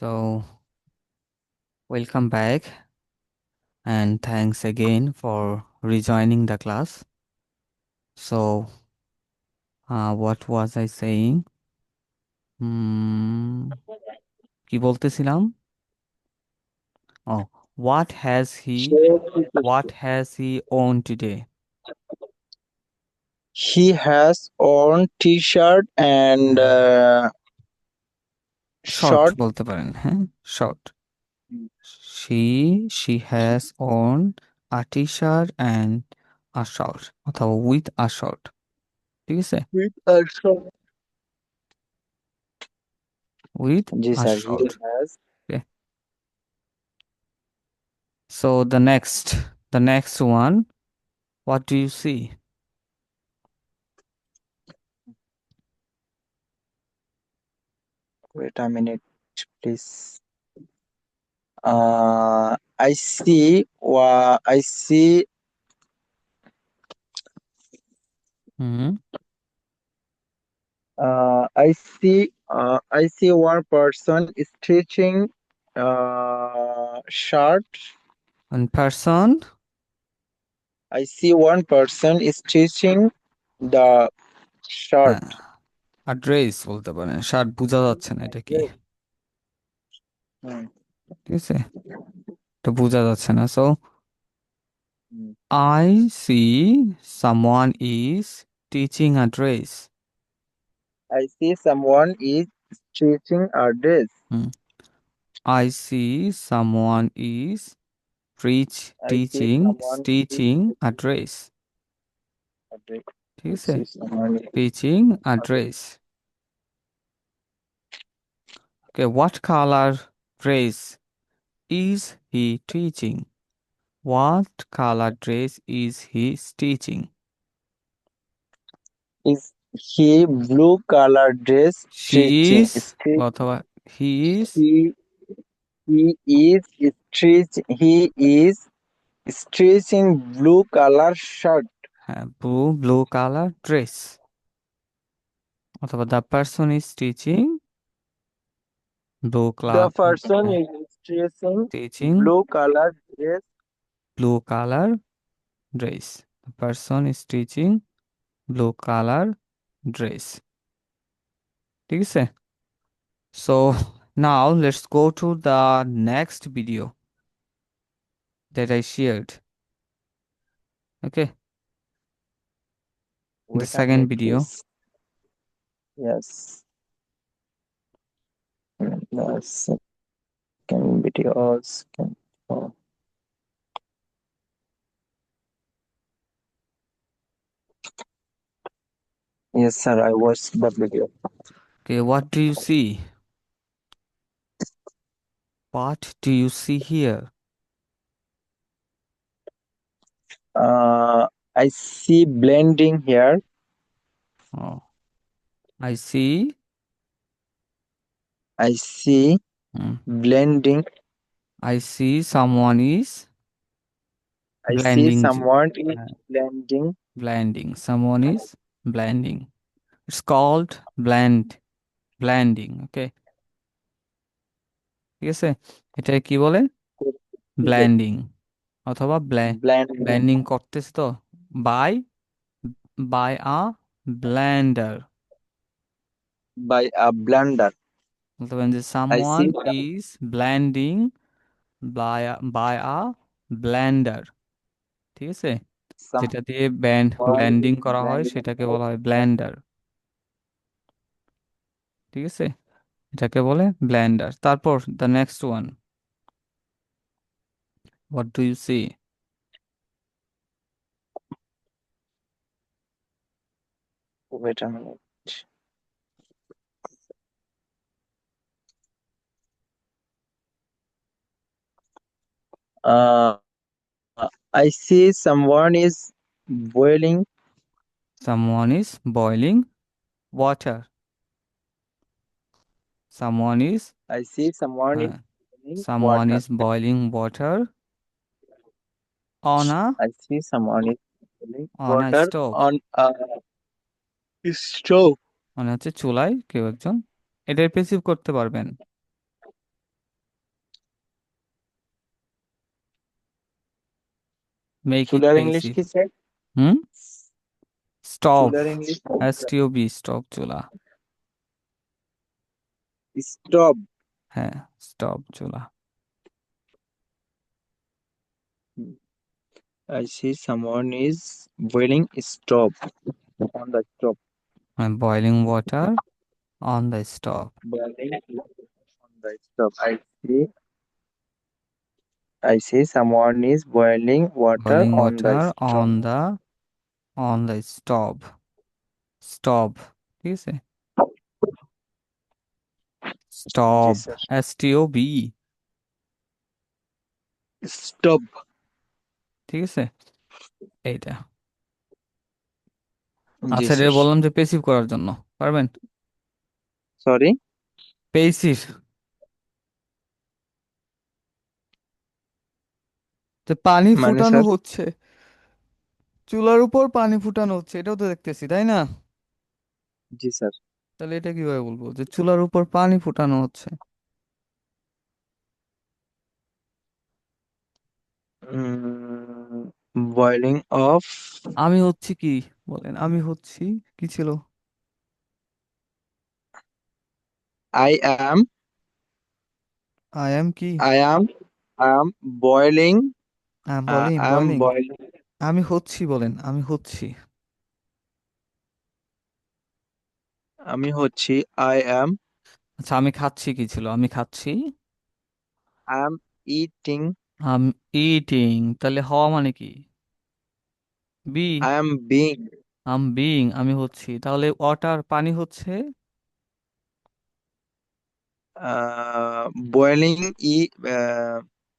So, welcome back and thanks again for rejoining the class. So, what was I saying? Hmm, কি বলতেছিলাম? Oh, what has he what has he owned today? He has on t-shirt and হ্যাঁ, short short. বলতে পারেন, হ্যাঁ, short. She has on a t-shirt and a short অথবা with a short. ঠিক আছে? With a short. With Ji a sir, he short. has. Okay. So the next one, what do you see? Wait a minute, please. I see. I see. Hmm. I see one person stitching shirt. One person, I see one person stitching the shirt. হ্যাঁ, address বলতে পারেন, shirt বোঝা যাচ্ছে না এটা কি, Yes. Hmm. ঠিক আছে, এটা বোঝা যাচ্ছে না। So Hmm. I see someone is teaching a dress. I see someone is stitching a dress. Hmm. I see someone is preach I see teaching someone is stitching a stitching dress, a dress. ঠিক I আছে, see someone is teaching a dress. Okay, what color dress is he teaching? What color dress is he stitching? is he blue color dress She stitching is stitch অথবা he is he he is stitching blue color shirt. blue color dress অথবা the person is stitching blue The color person is stitching stitching blue color dress. blue color dress. The person is stitching blue color dress. ঠিক আছে? So now let's go to the next video that I shared. Okay, the Wait a second minute, video. please. Yes. The second videos can. Oh. Yes, sir. I watched the video. Okay, what do you see? What do you see here? I see blending here. Oh, I see. I see Hmm. blending. I see someone is I see blending. someone is uh, blending. Blending. Someone is blending. It's called blending. Okay. ঠিক আছে? এটা কি বলে? Blending অথবা Blending blending করতেছে তো bye bye a blender by a blender. বলতে পারেন যে I someone see is blending by a blender, ঠিক আছে, যেটা দিয়ে someone ব্ল্যান্ডিং is করা হয় blending সেটাকে by বলা হয় a ব্ল্যান্ডার, ঠিক আছে, এটাকে বলে ব্ল্যান্ডার। তারপর the next one, what do you see? Wait a minute. Uh, I see someone is boiling. Someone is boiling water. Someone is I see someone is uh, boiling someone water. is boiling water on a I see someone is boiling on a water stove, on a stove. মানে হচ্ছে চুলায় কেউ একজন, এটা receive করতে পারবেন। Make it চুলার English pensive. কি স্যার? হুম, স্টপ। চুলার ইংলিশ STOP, স্টপ চুলা। স্টপ। হ্যাঁ, স্টপ চুলা। I see someone is boiling stove on the stove. হ্যাঁ, boiling water on the stop. Boiling on the stove. I see someone is boiling water boiling on the water stove. On the stop. Stop, ঠিক আছে। Stop, Yes, sir. STOB, Stove. ঠিক আছে এইটা। আচ্ছা, Yes, এটা sir. বললাম যে passive করার জন্য, পারবেন? Sorry. পেসিভ, যে পানি মানে ফুটানো স্যার? হচ্ছে, চুলার উপর পানি ফুটানো হচ্ছে, এটাও তো দেখতেছি, তাই না? জি স্যার। তাহলে এটা কিভাবে বলবো যে চুলার উপর পানি ফুটানো হচ্ছে? Boiling of. আমি হচ্ছি কি, বলেন, আমি হচ্ছি কি ছিল? I am. আই এম কি? I am. I am boiling. I am bowling, I am bowling. boiling. আমি হচ্ছি, বলেন, আমি হচ্ছি। আমি হচ্ছি I am. আচ্ছা, আমি খাচ্ছি কি ছিল? আমি খাচ্ছি। I am eating. Am eating, তাহলে হওয়া মানে কি? Be. I am being. Am being, আমি হচ্ছি, তাহলে ওয়াটার পানি হচ্ছে। Boiling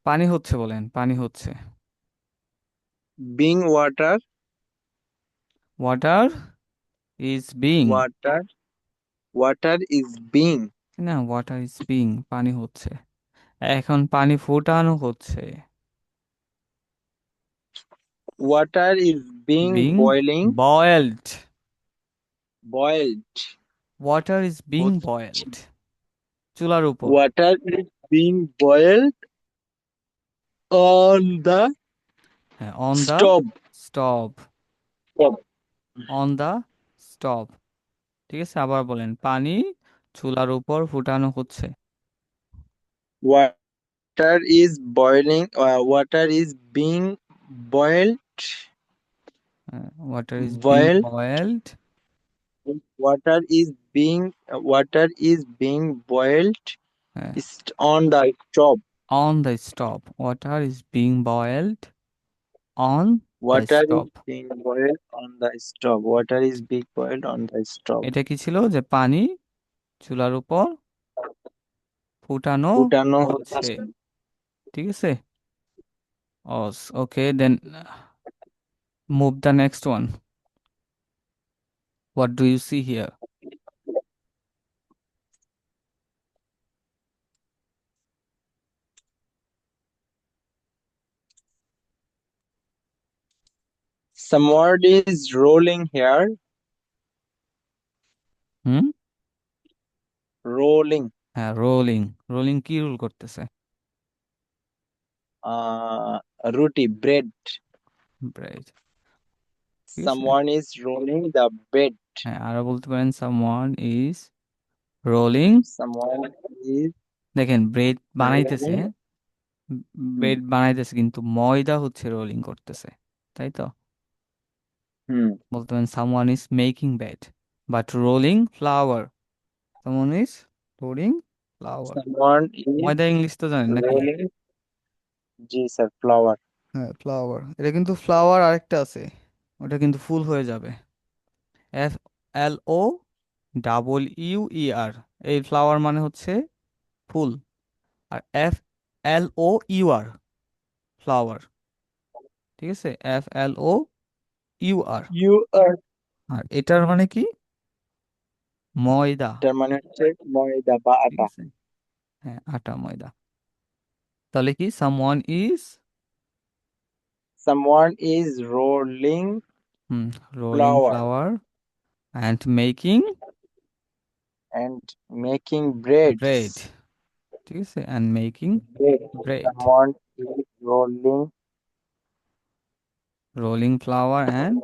পানি হচ্ছে, বলেন, পানি হচ্ছে। being water. Water is being. Water. Water is being. না, ওয়াটার ইজ বিং, পানি হচ্ছে। এখন পানি ফুটানো হচ্ছে। Water is being being boiling. Boiled. Boiled. Water is being হচ্ছে। বয়েলড, চুলার উপর। Water is being boiled on the হ্যাঁ, on the stove. Stop. Stove. On the stop, ঠিক আছে। আবার বলেন, পানি চুলার উপর ফুটানো হচ্ছে। Water is boiling. Water is being boiled. Water is being Boiled. Boiled. Water is being boiled is on the stove. On the stop, water is being boiled on the Water is stop. being boiled on the stove. Water is being boiled on the stove. এটা কি ছিল? যে পানি চুলার উপর ফুটানো ফুটানো হচ্ছে, হচ্ছে। ঠিক আছে। Okay, then move the next one. What do you see here? Someone is rolling here. Hmm, Rolling. হ্যাঁ, রোলিং। রোলিং কি রোল করতেছে? Roti, bread. ব্রেড, ঠিক আছে। Someone is rolling the bread. হ্যাঁ, আরো বলতে পারেন someone is rolling. Someone is দেখেন, ব্রেড বানাইতেছে, rolling. Hmm. ব্রেড বানাইতেছে কিন্তু ময়দা হচ্ছে রোলিং করতেছে, তাই তো। Hmm. বলতে পারেন someone is making bread but rolling flower. Someone is rolling flower. Someone is ময়দা ইংলিশ তো জানেন নাকি? rolling. Ji sir, flower. হ্যাঁ, ফ্লাওয়ার। এটা কিন্তু ফ্লাওয়ার আরেকটা আছে, ওটা কিন্তু ফুল হয়ে যাবে। FLOWER, এই ফ্লাওয়ার মানে হচ্ছে ফুল। আর FLOUR, ফ্লাওয়ার, ঠিক আছে। FLOUR। You are. আর এটার মানে কি? ময়দা, তার মানে হচ্ছে ময়দা বা ঠিক আটা। আছে। হ্যাঁ, আটা ময়দা। তাহলে কি someone is, Someone is rolling rolling flour flower and making and making bread, breads. ঠিক আছে, and making Bread. Bread. Someone is rolling Rolling flour and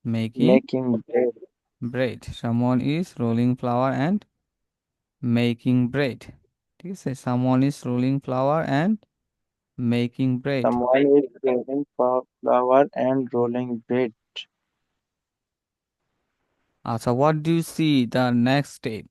making making bread. bread. Someone is rolling flour and making bread. ঠিক আছে, someone is rolling flour and making bread. Someone is rolling flour and rolling bread. আচ্ছা, what do you see the next step?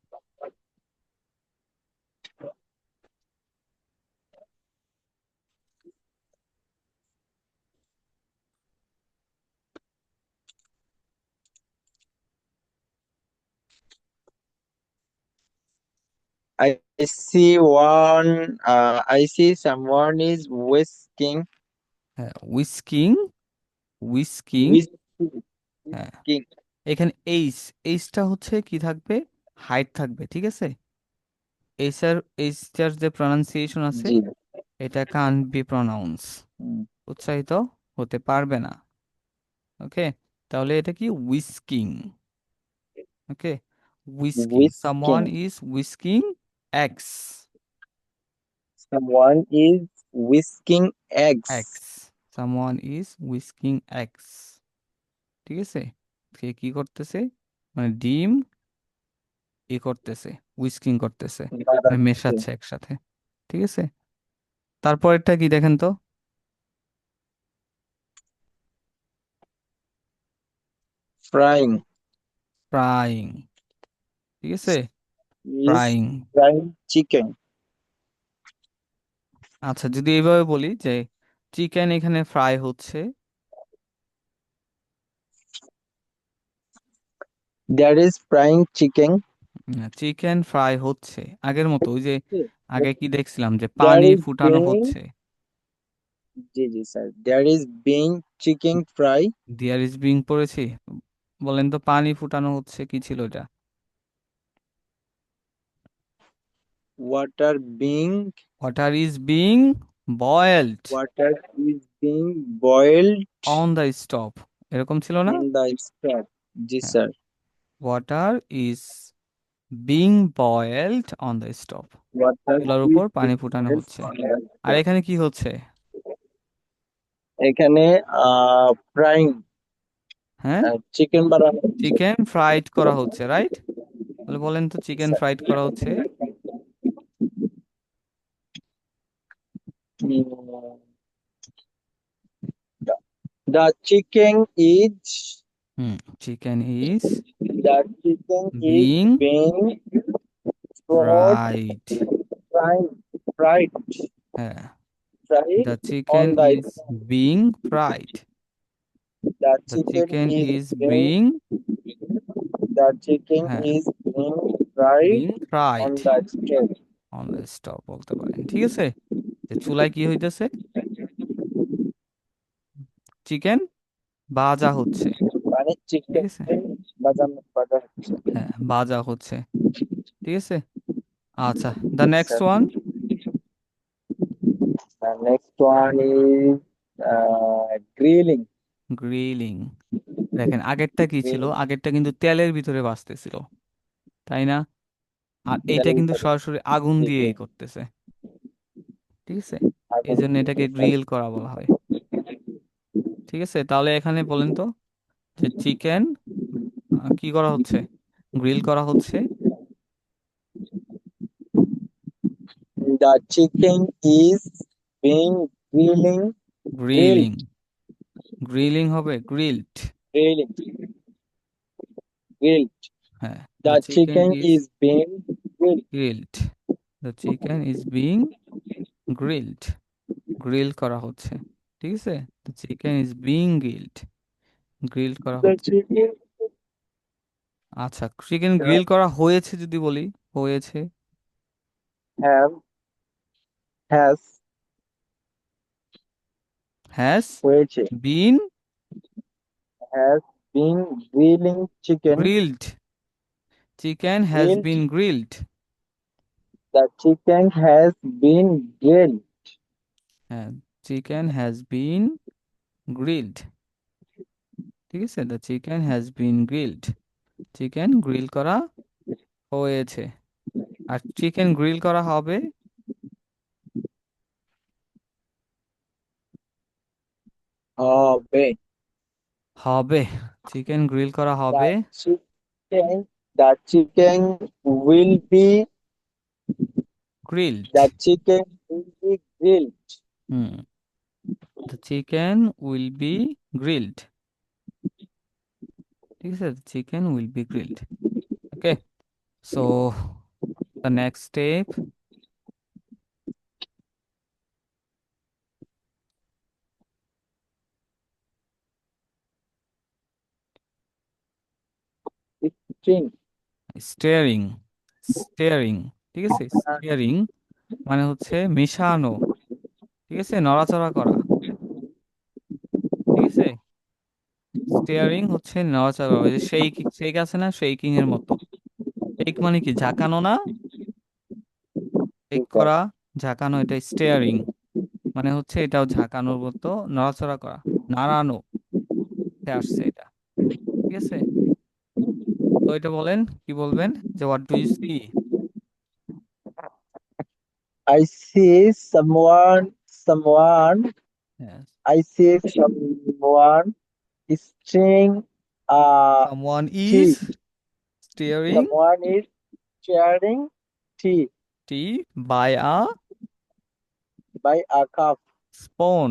I see someone is whisking. হ্যাঁ, whisking, whisking, Whisking. হ্যাঁ, Whisking. এখানে এইচটা হচ্ছে কি থাকবে, height থাকবে, ঠিক আছে। এইচটার যে প্রনাউন্সিয়েশন আছে, জি। এটা কান বি প্রনাউন্স, হুম, উচ্চারিত হতে পারবে না। ওকে, তাহলে এটা কি, whisking. Okay, whisking, someone whisking. Is whisking eggs. Someone is whisking eggs, eggs. Someone is whisking eggs. ঠিক আছে, সে কি করতেছে, মানে ডিম করতেছে, উইস্কিং করতেছে, মানে বানাচ্ছে। মেশাচ্ছে একসাথে। ঠিক আছে, তারপরেরটা কি দেখেন তো। Frying ফ্রাইং, ঠিক আছে, is ফ্রাইং। frying chicken. আচ্ছা, যদি এইভাবে বলি যে চিকেন এখানে ফ্রাই হচ্ছে, There is frying chicken. Chicken fry হচ্ছে, আগের মতো ওই যে আগে কি দেখছিলাম যে There পানি is ফুটানো being, হচ্ছে। জি জি sir, there is being chicken fry. There is being পড়েছি, বলেন তো পানি ফুটানো হচ্ছে কি ছিল এটা। Water being, water is being boiled water is being boiled on the stop, এরকম ছিল না। on the stove. জি হ্যাঁ, sir. Water is being boiled on the stop, Water চুলার is উপর পানি being ফুটানো boiled হচ্ছে। on the R stove. এখানে কি হচ্ছে, এখানে ফ্রাইং, হ্যাঁ, চিকেন বানানো হচ্ছে। চিকেন ফ্রাইড করা হচ্ছে, রাইট। তাহলে বলেন তো চিকেন স্যার। ফ্রাইড করা হচ্ছে। উম, the chicken is hmm, chicken is the chicken is being being fried, fried, fried, fried, হ্যাঁ, fried the chicken on the is being fried, the the chicken chicken is is being being, the chicken হ্যাঁ, is being fried being fried on the stove. On the stop বলতে পারেন, ঠিক আছে। যে চুলায় কি হইতেছে, চিকেন ভাজা হচ্ছে, মানে ঠিক চিকেন আছে, বাজা হচ্ছে। হ্যাঁ, ভাজা হচ্ছে, ঠিক আছে। আচ্ছা, the next sir, one, the next one is grilling. Grilling. দেখেন আগেরটা কি ছিল, Grilling. আগেরটা কিন্তু তেলের ভিতরে ভাজতেছিল, তাই না। আর এইটা তেলের কিন্তু ভিতরে। সরাসরি আগুন জি জি। দিয়েই করতেছে, ঠিক আছে। এই আগুন জন্য এটাকে দিয়ে। গ্রিল করা বলা হয়, ঠিক আছে। তাহলে এখানে বলেন তো যে চিকেন কি করা হচ্ছে, গ্রিল করা হচ্ছে। The chicken is being grilled, grilling, grilling হবে গ্রিলড, grilling, grilled. হ্যাঁ, the The chicken chicken is is being grilled. Grilled, the chicken is being grilled, grill করা হচ্ছে, ঠিক আছে। The chicken is being grilled, grill করা The হচ্ছে। chicken আচ্ছা, chicken grill করা হয়েছে যদি বলি, হয়েছে, have has হ্যাজ হয়েছে, been has been grilling chicken, grilled, chicken has grilled. Been grilled, The chicken has been grilled. হ্যাঁ, চিকেন হ্যাজ বিন গ্রিলড, ঠিক আছে। The chicken has been grilled, chicken grill করা হয়েছে। আর চিকেন গ্রিল করা হবে, হবে। হবে। চিকেন গ্রিল করা হবে। The the chicken will be grilled. the chicken will be grilled. Hmm. The chicken will be grilled. ঠিক আছে, chicken will be grilled. Okay, so the next step. String. Steering. Steering. ঠিক আছে, steering মানে হচ্ছে মেশানো। ঠিক আছে, নড়াচড়া করা। ঠিক আছে, স্টিয়ারিং হচ্ছে নড়াচড়া করা। ওই যে শেক শেক আছে না, শেকিং এর মতো। শেক মানে কি, ঝাঁকানো না? Shake Jesus. করা, ঝাঁকানো, এটা স্টিয়ারিং। মানে হচ্ছে এটাও ঝাঁকানোর মতো, নড়াচড়া করা, নাড়ানো তে আসছে এটা। ঠিক আছে, তো এটা বলেন, কি বলবেন, যে what do you see? I see someone. I see someone string someone is tea. Steering Someone is sharing tea tea by a by a cup, spoon.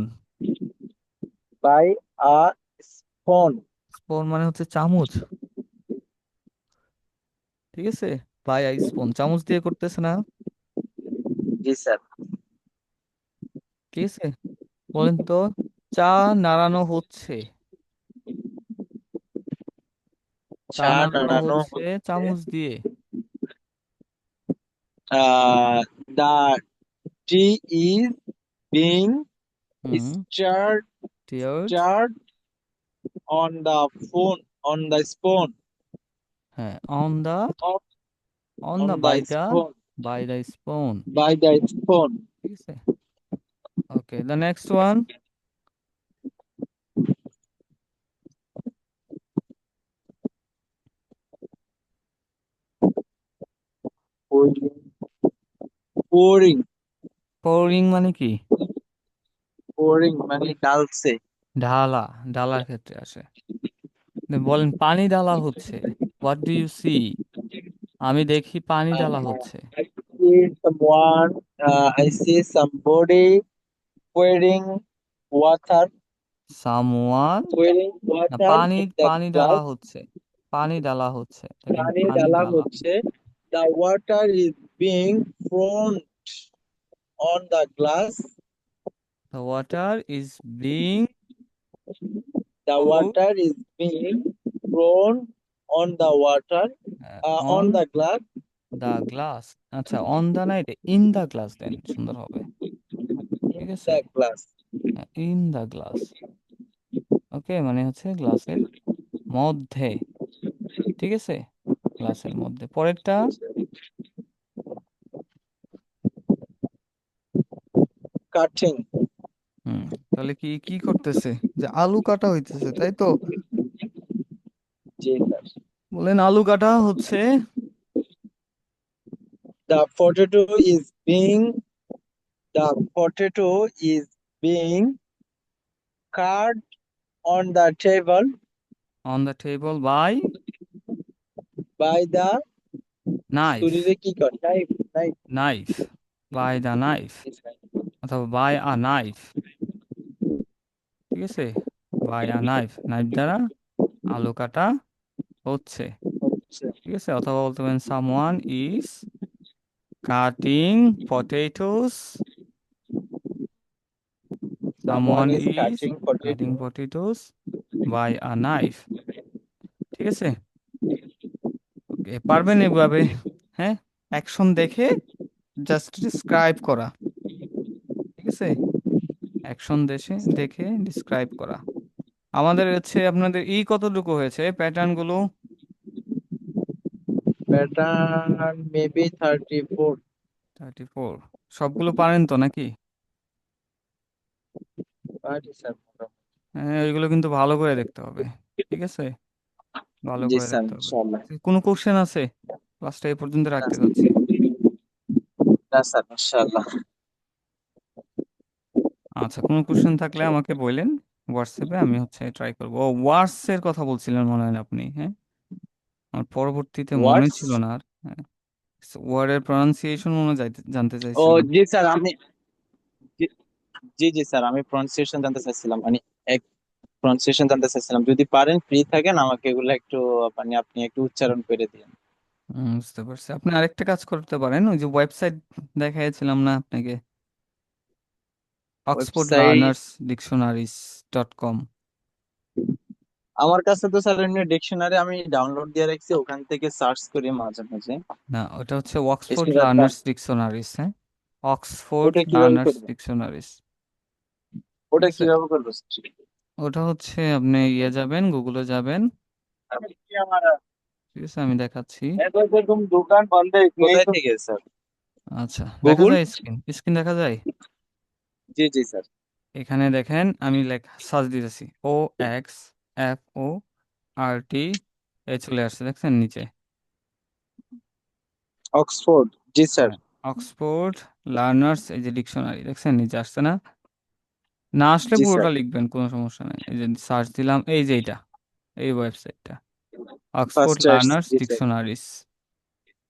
by a spoon. Spoon মানে হচ্ছে চামচ। ঠিক আছে, বাই আ স্পুন, চামচ দিয়ে করতেছে না? Yes, sir. ঠিক আছে, বলেন তো, চা নাড়ানো হচ্ছে। চা চা নাড়ানো নাড়ানো হচ্ছে হচ্ছে। চামচ দিয়ে। The tea is being hmm. stirred টিয়ার্ড। stirred on the spoon হ্যাঁ, on the, of on the, on by the the, spoon by the spoon. by the spoon. ঠিক আছে, ওকে, the next one. Pouring, pouring, pouring মানে কি? pouring মানে ডালছে। ঢালা, ঢালার ক্ষেত্রে আসে। বলেন পানি ঢালা হচ্ছে। What do you see? আমি দেখি পানি ঢালা হচ্ছে। I see someone. I see somebody pouring water, someone, pouring না, water পানি, in the পানি ঢালা glass. হচ্ছে। পানি ঢালা হচ্ছে, দেখেন পানি পানি ঢালা ঢালা। হচ্ছে। The water is being thrown on the glass. The water is being The water is being thrown on the water, on on the glass. The glass. আচ্ছা, অন দা না, এটা ইন দা গ্লাস দেন, সুন্দর হবে। ঠিক In আছে, the glass. In the glass. Okay, মানে হচ্ছে গ্লাসের মধ্যে। ঠিক আছে, গ্লাসের মধ্যে। পরেরটা। Cutting. হুম, তাহলে কি কি করতেছে, যে আলু কাটা হইতেছে, তাই তো? Jesus. বলেন আলু কাটা হচ্ছে। The potato is being the potato is being cut on the table on the table by by the knife. ছুরিরে কি কর knife knife. Knife, by the knife, অথবা বাই আ নাইফ। ঠিক আছে, বাই আ নাইফ, নাইফ দ্বারা আলু কাটা হচ্ছে। ঠিক আছে, অথবা বলতে পারেন someone is cutting potatoes. Someone Someone is is cutting cutting potato. Potatoes by a knife. ঠিক আছে, ওকে, পারবেন এভাবে? হ্যাঁ, অ্যাকশন দেখে জাস্ট ডিসক্রাইব করা। ঠিক আছে, অ্যাকশন দেশে দেখে ডিসক্রাইব করা। আমাদের হচ্ছে আপনাদের কতটুকু হয়েছে প্যাটার্ন গুলো? Pattern maybe 34. 34। সবগুলো পারেন তো নাকি? What is that? হ্যাঁ, ওইগুলো কিন্তু ভালো করে দেখতে হবে। ঠিক আছে, ভালো জি করে স্যার দেখতে হবে। ইনশাআল্লাহ। কোনো কোশ্চেন আছে? ক্লাসটা এই পর্যন্ত রাখতে চাচ্ছি। না স্যার ইনশাআল্লাহ। আচ্ছা, কোনো কোশ্চেন থাকলে আমাকে বললেন, হোয়াটসঅ্যাপে আমি হচ্ছে ট্রাই করবো। ও ওয়ার্ডস এর কথা বলছিলেন মনে হয় আপনি, হ্যাঁ? আমার পরবর্তীতে মনে ওয়ার্ডস। ছিল না আর। ওয়ার্ডের প্রনাউন্সিয়েশন মনে জানতে ও চাইছিলেন। জি স্যার, জি জি জি স্যার, আমি প্রনাউন্সিয়েশন জানতে চাইছিলাম, মানে এক প্রনাউন্সিয়েশন জানতে চাইছিলাম, যদি পারেন ফ্রি থাকেন আমাকে এগুলো একটু মানে আপনি একটু উচ্চারণ করে দিন। বুঝতে পারছি। আপনি আরেকটা কাজ করতে পারেন, ওই যে ওয়েবসাইট দেখাইছিলাম না আপনাকে, Oxford website? Learners dictionaries .com। আমার কাছে তো স্যার এমনি ডিকশনারি আমি ডাউনলোড দিয়ে রাখছি, ওখান থেকে সার্চ করি মাঝে মাঝে। না, ওটা হচ্ছে অক্সফোর্ড এছাড়া লার্নার্স ডিকশনারিজ, হ্যাঁ, অক্সফোর্ড ওটা কিভাবে লার্নার্স করবো? ডিকশনারিজ। ঠিক ওটা আছে, কিভাবে করবো স্যার? ওটা হচ্ছে আপনি যাবেন, গুগলে যাবেন। ঠিক আছে, আমি দেখাচ্ছি। দোকান বন্ধ কোথায় থেকে স্যার? আচ্ছা, দেখা গুগল? যায়? স্ক্রিন দেখা যায়? জি জি স্যার। এখানে দেখেন, আমি সার্চ দিতেছি OXFORT, চলে আসছে, দেখছেন নিচে? অক্সফোর্ড, জি স্যার। হ্যাঁ, অক্সফোর্ড লার্নার্স, এই যে ডিকশনারি, দেখছেন নিচে আসছে না? না আসলে জি স্যার। পুরোটা লিখবেন, কোনো সমস্যা নাই। এই যে সার্চ দিলাম, এই যে এইটা, এই ওয়েবসাইটটা, অক্সফোর্ড ফার্স্ট আসছে, লার্নার্স জি স্যার। ডিকশনারিজ।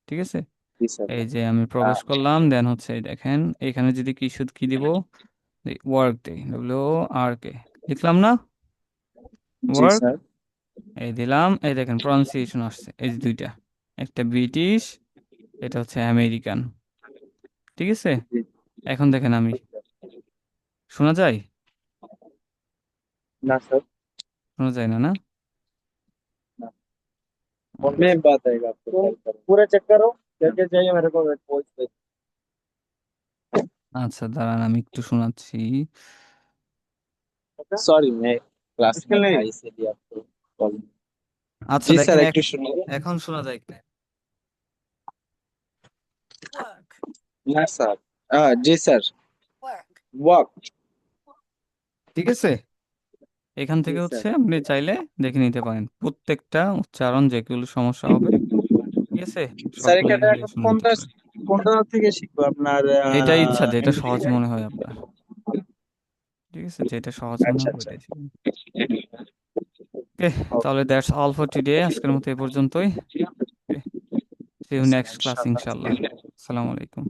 ঠিক আছে, জি স্যার। এই যে আমি প্রবেশ করলাম, দেন হচ্ছে এই দেখেন, এখানে যদি কি শুধু কি দিব, ওয়ার্ক দেই, WORK লিখলাম না, জি ওয়ার্ক, স্যার। এই দিলাম, এই দেখেন প্রনাউন্সিয়েশন আসছে, এই যে দুইটা, একটা ব্রিটিশ, এটা হচ্ছে আমেরিকান। ঠিক আছে, জি। এখন দেখেন, আমি শোনা যায়? না স্যার। শোনা যায় না, না? ना। আচ্ছা। में बात आएगा आपको, पूरा चेक करो, क्या चाहिए मेरे को वॉइस पे। আচ্ছা, দাঁড়ান আমি একটু শোনাচ্ছি। सॉरी, मैं क्लास में था इसीलिए आपको कॉल। আচ্ছা जी দেখেন, सर, একটু শুনিয়ে। এখন শোনা যায় কিনা? Work, না স্যার। জি স্যার। work। ওয়াক। ঠিক আছে, এখান জি থেকে স্যার। হচ্ছে আপনি চাইলে দেখে নিতে পারেন প্রত্যেকটা উচ্চারণ, যেগুলো সমস্যা হবে, ঠিক আছে, স্যার সবগুলো এখানে দেখে এখন শুনে নিতে কোনটা পারেন। কোনটা থেকে শিখবো আপনার? যেটা ইচ্ছা, যেটা সহজ মনে হয় আপনার। ঠিক আছে, যেটা সহজ মনে আচ্ছা হবে আচ্ছা। ওইটাই শিখুন। ওকে, তাহলে দ্যাটস অল ফর টুডে, আজকের মতো এ পর্যন্তই। ওকে, সি ইউ নেক্সট ক্লাস ইনশাআল্লাহ। ইনশাআল্লাহ। আসসালামু আলাইকুম।